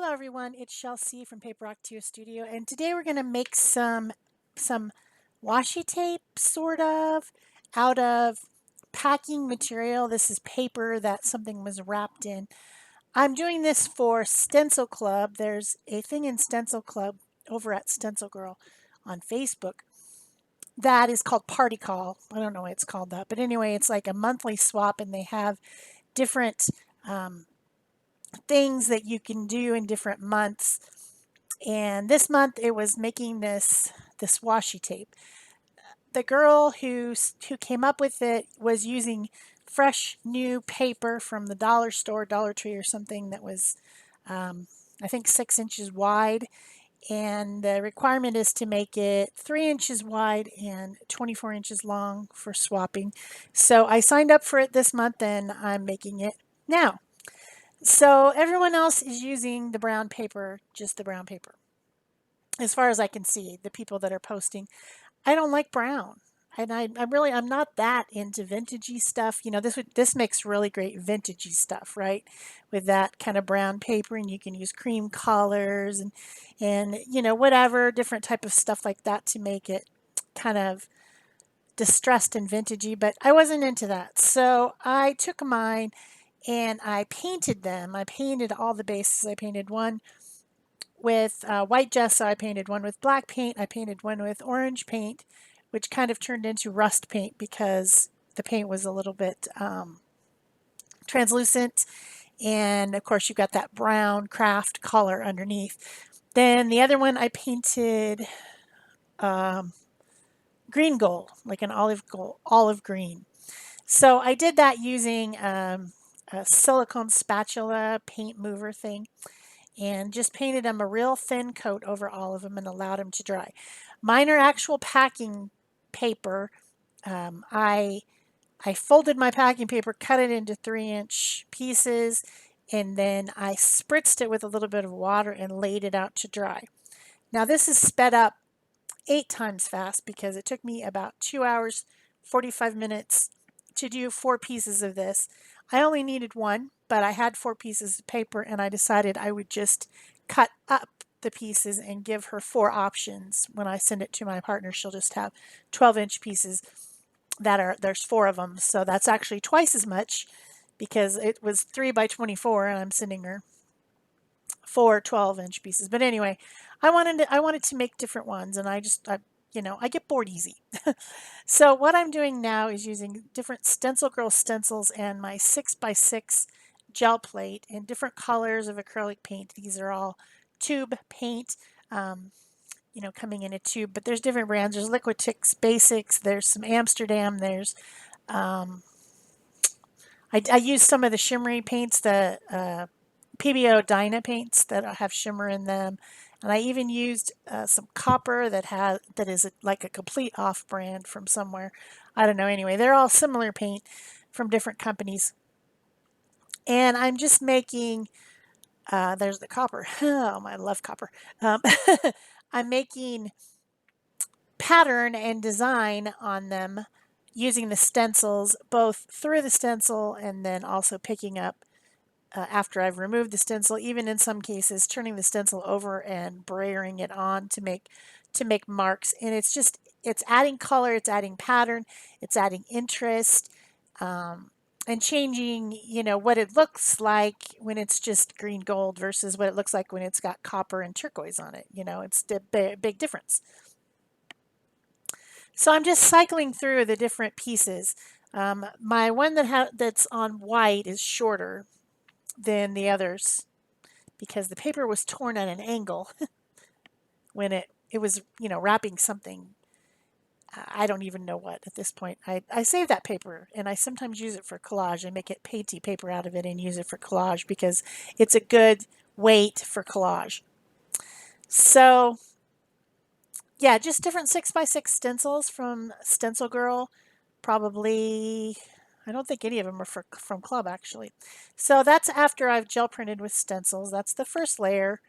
Hello everyone, it's Shel C from PaperOcotilloStudio, and today we're going to make some washi tape sort of out of packing material. This is paper that something was wrapped in. I'm doing this for Stencil Club. There's a thing in Stencil Club over at StencilGirl on Facebook that is called Party Call. I don't know why it's called that, but anyway, it's like a monthly swap, and they have different um, things that you can do in different months. And this month it was making this washi tape. The girl who came up with it was using fresh new paper from the dollar store, Dollar Tree or something, that was I think 6 inches wide, and the requirement is to make it 3 inches wide and 24 inches long for swapping. So I signed up for it this month and I'm making it now. So everyone else is using the brown paper, just the brown paper. As far as I can see, the people that are posting, I don't like brown. And I'm not that into vintagey stuff. You know, this makes really great vintagey stuff, right? With that kind of brown paper, and you can use cream colors and you know, whatever different type of stuff like that to make it kind of distressed and vintagey, but I wasn't into that. So I took mine and I painted them. I painted all the bases. I painted one with white gesso. I painted one with black paint. I painted one with orange paint, which kind of turned into rust paint because the paint was a little bit translucent. And of course, you've got that brown craft color underneath. Then the other one I painted green gold, like an olive green. So I did that using a silicone spatula paint mover thing, and just painted them a real thin coat over all of them and allowed them to dry. Mine are actual packing paper. I folded my packing paper, cut it into 3-inch pieces, and then I spritzed it with a little bit of water and laid it out to dry. Now this is sped up 8 times fast because it took me about 2 hours, 45 minutes to do 4 pieces of this. I only needed one, but I had 4 pieces of paper and I decided I would just cut up the pieces and give her 4 options. When I send it to my partner, she'll just have 12-inch pieces there's 4 of them. So that's actually twice as much because it was 3 by 24 and I'm sending her 4 12-inch pieces. But anyway, I wanted to make different ones, and I get bored easy. So what I'm doing now is using different StencilGirl stencils and my 6x6 gel plate in different colors of acrylic paint. These are all tube paint, coming in a tube, but there's different brands. There's Liquitex Basics, there's some Amsterdam, there's I use some of the shimmery paints, the PBO Dyna paints that have shimmer in them, and I even used some copper that is like a complete off brand from somewhere. I don't know. Anyway, they're all similar paint from different companies, and I'm just making. There's the copper. Oh, I love copper. I'm making pattern and design on them using the stencils, both through the stencil and then also picking up after I've removed the stencil, even in some cases turning the stencil over and brayering it on to make marks. And it's adding color, it's adding pattern, it's adding interest, and changing, what it looks like when it's just green gold versus what it looks like when it's got copper and turquoise on it. It's the big difference. So I'm just cycling through the different pieces. My one that's on white is shorter than the others because the paper was torn at an angle when it was wrapping something. I don't even know what at this point. I save that paper and I sometimes use it for collage. I make it painty paper out of it and use it for collage because it's a good weight for collage. So yeah, just different 6x6 stencils from StencilGirl. Probably, I don't think any of them are from Club actually. So that's after I've gel printed with stencils. That's the first layer.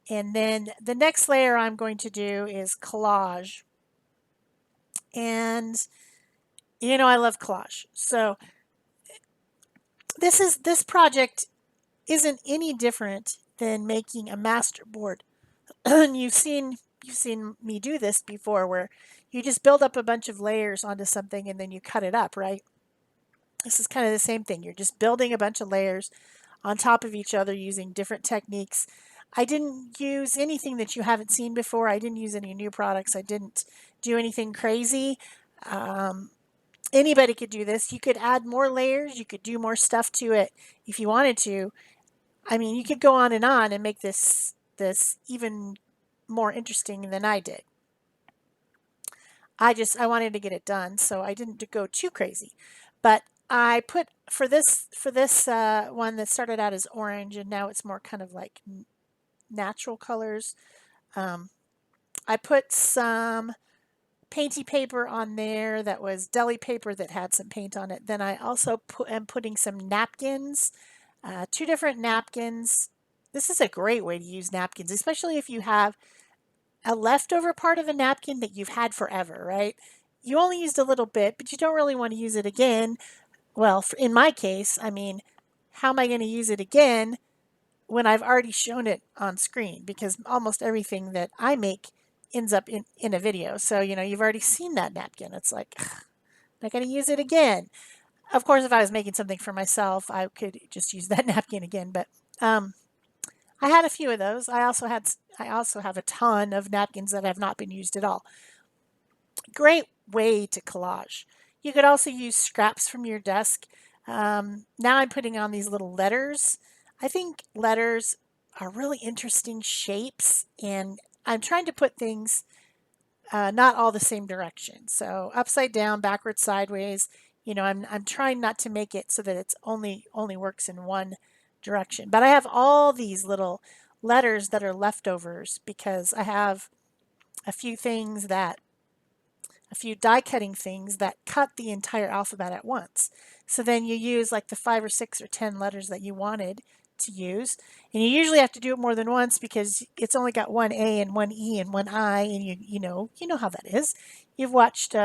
And then the next layer I'm going to do is collage. And I love collage. So this project isn't any different than making a master board. And you've seen me do this before where you just build up a bunch of layers onto something and then you cut it up, right? This is kind of the same thing. You're just building a bunch of layers on top of each other using different techniques. I didn't use anything that you haven't seen before. I didn't use any new products. I didn't do anything crazy. Um, Anybody could do this. You could add more layers. You could do more stuff to it if you wanted to. I mean, you could go on and make this even more interesting than I did. I wanted to get it done, so I didn't go too crazy. But I put for this one that started out as orange and now it's more kind of like natural colors. Um, I put some painty paper on there that was deli paper that had some paint on it. Then I also am putting some napkins, two different napkins. This is a great way to use napkins, especially if you have a leftover part of a napkin that you've had forever, right? You only used a little bit, but you don't really want to use it again. Well, in my case, I mean, how am I going to use it again when I've already shown it on screen? Because almost everything that I make ends up in a video. So, you know, you've already seen that napkin. It's like, ugh, I'm not going to use it again. Of course, if I was making something for myself, I could just use that napkin again. But I had a few of those. I also have a ton of napkins that have not been used at all. Great way to collage. You could also use scraps from your desk. Now I'm putting on these little letters. I think letters are really interesting shapes, and I'm trying to put things not all the same direction. So upside down, backwards, sideways. You know, I'm trying not to make it so that it's only works in one direction. But I have all these little letters that are leftovers because I have a few things that a few die cutting things that cut the entire alphabet at once. So then you use like the 5 or 6 or 10 letters that you wanted to use. And you usually have to do it more than once because it's only got one A and one E and one I, and you know how that is. You've watched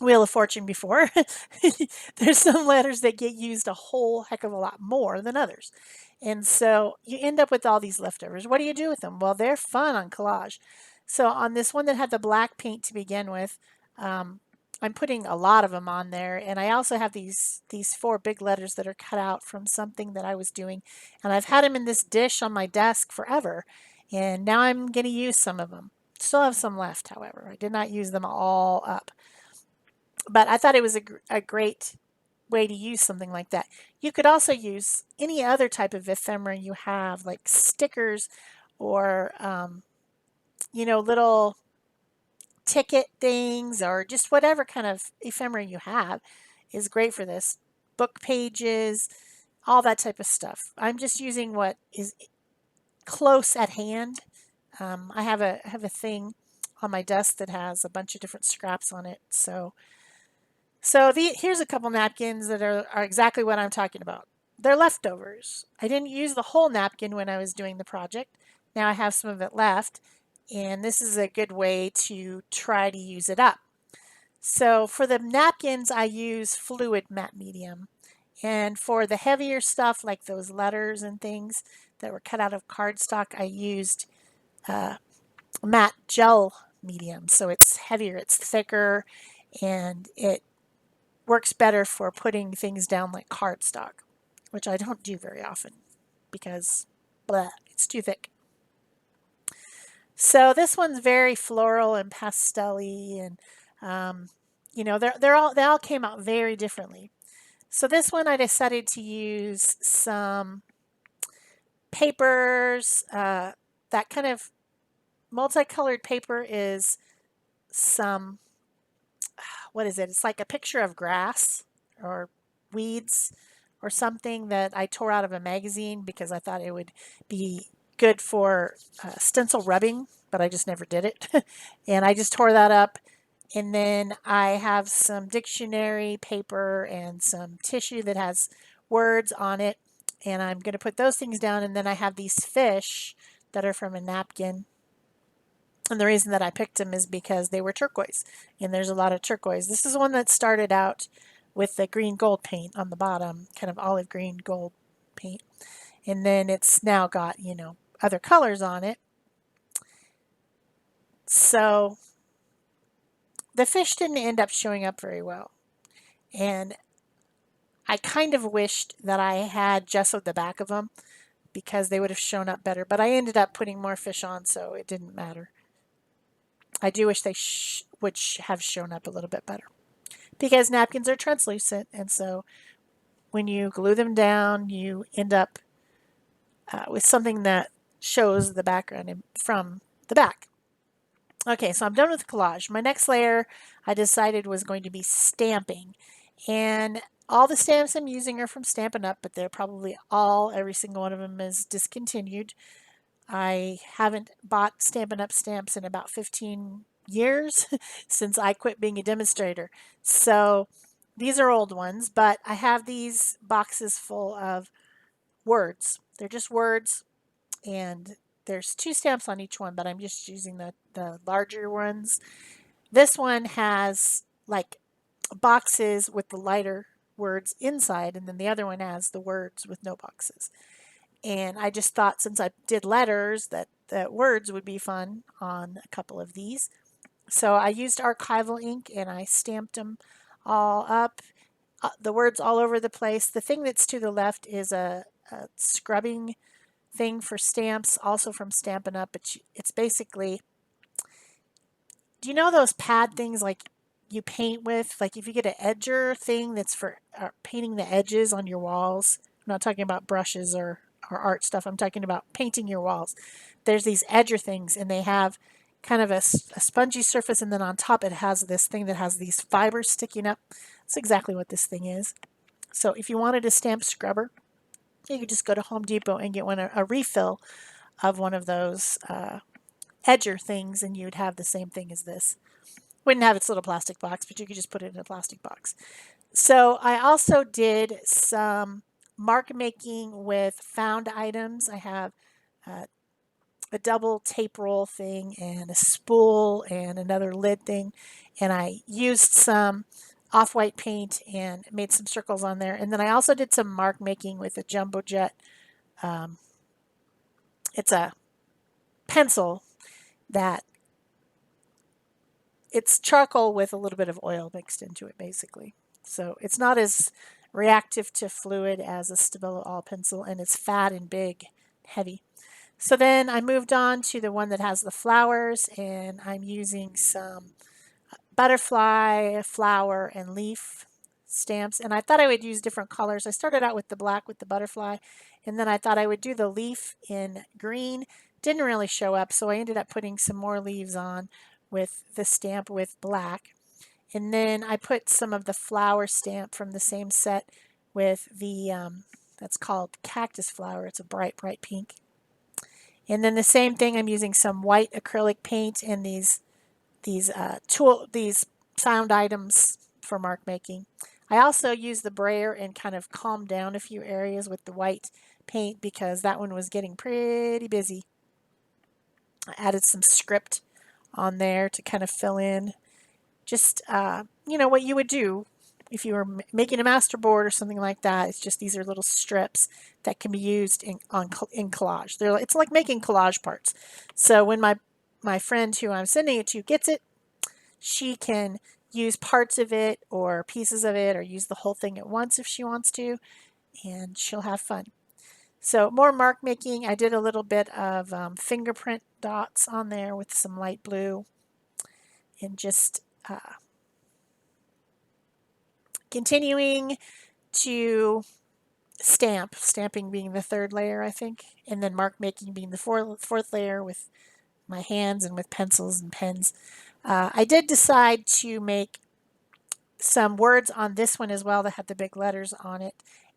Wheel of Fortune before. There's some letters that get used a whole heck of a lot more than others. And so you end up with all these leftovers. What do you do with them? Well, they're fun on collage. So on this one that had the black paint to begin with, I'm putting a lot of them on there. And I also have these 4 big letters that are cut out from something that I was doing. And I've had them in this dish on my desk forever. And now I'm going to use some of them. Still have some left, however. I did not use them all up. But I thought it was a great way to use something like that. You could also use any other type of ephemera you have, like stickers or, you know, little ticket things or just whatever kind of ephemera you have is great for this. Book pages, all that type of stuff. I'm just using what is close at hand. I have a thing on my desk that has a bunch of different scraps on it. Here's a couple napkins that are exactly what I'm talking about. They're leftovers. I didn't use the whole napkin when I was doing the project. Now I have some of it left, and this is a good way to try to use it up. So for the napkins, I use fluid matte medium. And for the heavier stuff, like those letters and things that were cut out of cardstock, I used matte gel medium. So it's heavier, it's thicker, and it works better for putting things down like cardstock, which I don't do very often because blah, it's too thick. So this one's very floral and pastel-y, and you know, they all came out very differently. So this one I decided to use some papers. That kind of multicolored paper is some, what is it? It's like a picture of grass or weeds or something that I tore out of a magazine because I thought it would be good for stencil rubbing, but I just never did it. And I just tore that up. And then I have some dictionary paper and some tissue that has words on it. And I'm going to put those things down. And then I have these fish that are from a napkin. And the reason that I picked them is because they were turquoise, and there's a lot of turquoise. This is one that started out with the green gold paint on the bottom, kind of olive green gold paint. and then it's now got, other colors on it. So the fish didn't end up showing up very well. And I kind of wished that I had gessoed the back of them because they would have shown up better. But I ended up putting more fish on, so it didn't matter. I do wish they would have shown up a little bit better because napkins are translucent, and so when you glue them down, you end up with something that shows the background from the back. Okay, so I'm done with collage. My next layer I decided was going to be stamping. And all the stamps I'm using are from Stampin' Up, but they're probably every single one of them is discontinued. I haven't bought Stampin' Up stamps in about 15 years since I quit being a demonstrator. So these are old ones, but I have these boxes full of words. They're just words, and there's 2 stamps on each one, but I'm just using the larger ones. This one has like boxes with the lighter words inside, and then the other one has the words with no boxes. And I just thought since I did letters that words would be fun on a couple of these. So I used archival ink and I stamped them all up, the words all over the place. The thing that's to the left is a scrubbing thing for stamps, also from Stampin' Up. It's basically, do you know those pad things like you paint with? Like if you get an edger thing that's for painting the edges on your walls. I'm not talking about brushes or art stuff. I'm talking about painting your walls. There's these edger things, and they have kind of a spongy surface, and then on top it has this thing that has these fibers sticking up. That's exactly what this thing is. So if you wanted a stamp scrubber, you could just go to Home Depot and get a refill of one of those edger things, and you'd have the same thing as this. Wouldn't have its little plastic box, but you could just put it in a plastic box. So I also did some mark making with found items. I have a double tape roll thing and a spool and another lid thing, and I used some off-white paint and made some circles on there. And then I also did some mark making with a Jumbo Jet. It's a pencil that it's charcoal with a little bit of oil mixed into it, basically. So it's not as reactive to fluid as a Stabilo All pencil, and it's fat and big, heavy. So then I moved on to the one that has the flowers, and I'm using some butterfly, flower, and leaf stamps. And I thought I would use different colors. I started out with the black with the butterfly, and then I thought I would do the leaf in green. Didn't really show up, so I ended up putting some more leaves on with the stamp with black. And then I put some of the flower stamp from the same set with the, that's called cactus flower. It's a bright, bright pink. And then the same thing, I'm using some white acrylic paint and these found items for mark making. I also used the brayer and kind of calmed down a few areas with the white paint because that one was getting pretty busy. I added some script on there to kind of fill in just, what you would do if you were making a master board or something like that. It's just these are little strips that can be used in collage. It's like making collage parts. So when my friend who I'm sending it to gets it, she can use parts of it or pieces of it or use the whole thing at once if she wants to, and she'll have fun. So more mark making. I did a little bit of fingerprint dots on there with some light blue, and just continuing to stamping being the third layer, I think, and then mark making being the fourth layer with my hands and with pencils and pens. I did decide to make some words on this one as well that had the big letters on it,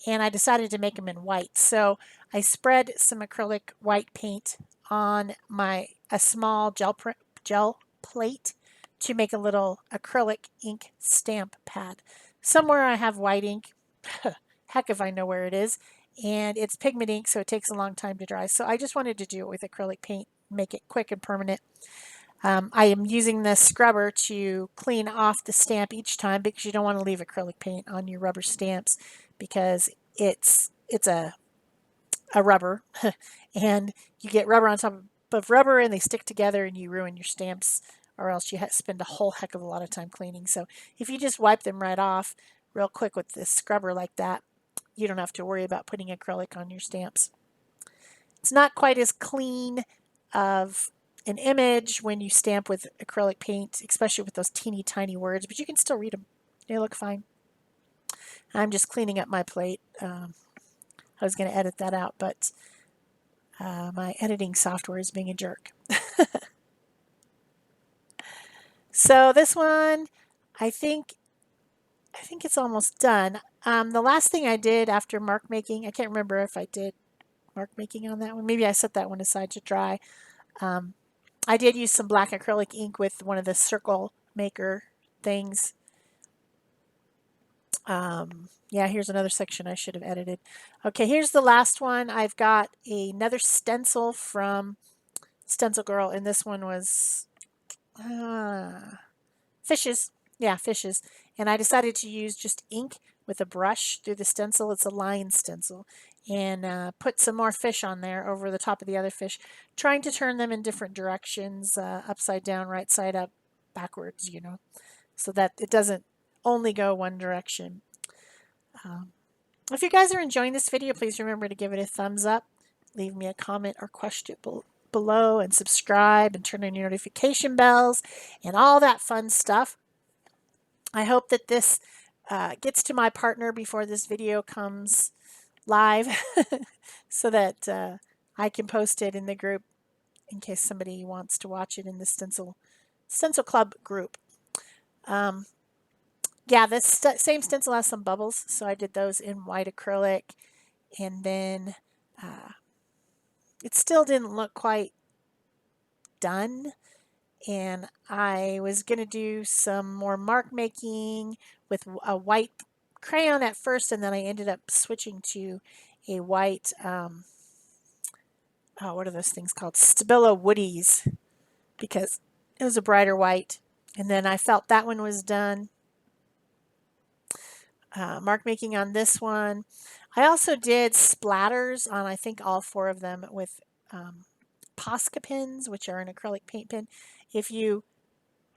and I decided to make them in white. So I spread some acrylic white paint on a small gel plate to make a little acrylic ink stamp pad. Somewhere I have white ink, heck if I know where it is, and it's pigment ink, so it takes a long time to dry. So I just wanted to do it with acrylic paint, make it quick and permanent. I am using this scrubber to clean off the stamp each time because you don't want to leave acrylic paint on your rubber stamps because it's a a rubber and you get rubber on top of rubber and they stick together and you ruin your stamps, or else you spend a whole heck of a lot of time cleaning. So if you just wipe them right off real quick with this scrubber like that, you don't have to worry about putting acrylic on your stamps. It's not quite as clean of an image when you stamp with acrylic paint, especially with those teeny tiny words, but you can still read them. They look fine. I'm just cleaning up my plate. I was going to edit that out, but my editing software is being a jerk. So this one, I think it's almost done. The last thing I did after mark making, I can't remember if I did mark making on that one. Maybe I set that one aside to dry. I did use some black acrylic ink with one of the circle maker things. Yeah, here's another section I should have edited. Okay, here's the last one. I've got another stencil from StencilGirl, and this one was fishes. Yeah, fishes. And I decided to use just ink with a brush through the stencil. It's a line stencil. And put some more fish on there over the top of the other fish, trying to turn them in different directions, upside down, right side up, backwards, you know, so that it doesn't only go one direction. If you guys are enjoying this video, please remember to give it a thumbs up, leave me a comment or question below, and subscribe and turn on your notification bells and all that fun stuff. I hope that this gets to my partner before this video comes live so that I can post it in the group in case somebody wants to watch it in the Stencil Club group. Yeah, this same stencil has some bubbles, so I did those in white acrylic, and then it still didn't look quite done, and I was going to do some more mark making with a white crayon at first, and then I ended up switching to a white, what are those things called? Stabilo Woodies, because it was a brighter white, and then I felt that one was done. Mark making on this one. I also did splatters on, I think, all 4 of them with Posca pins, which are an acrylic paint pen. If you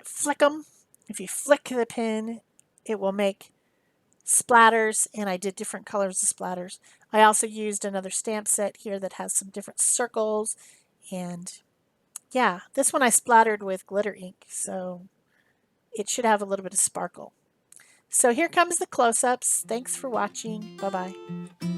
flick them, if you flick the pin, it will make splatters, and I did different colors of splatters. I also used another stamp set here that has some different circles, and yeah, this one I splattered with glitter ink, so it should have a little bit of sparkle. So here comes the close-ups. Thanks for watching. Bye-bye.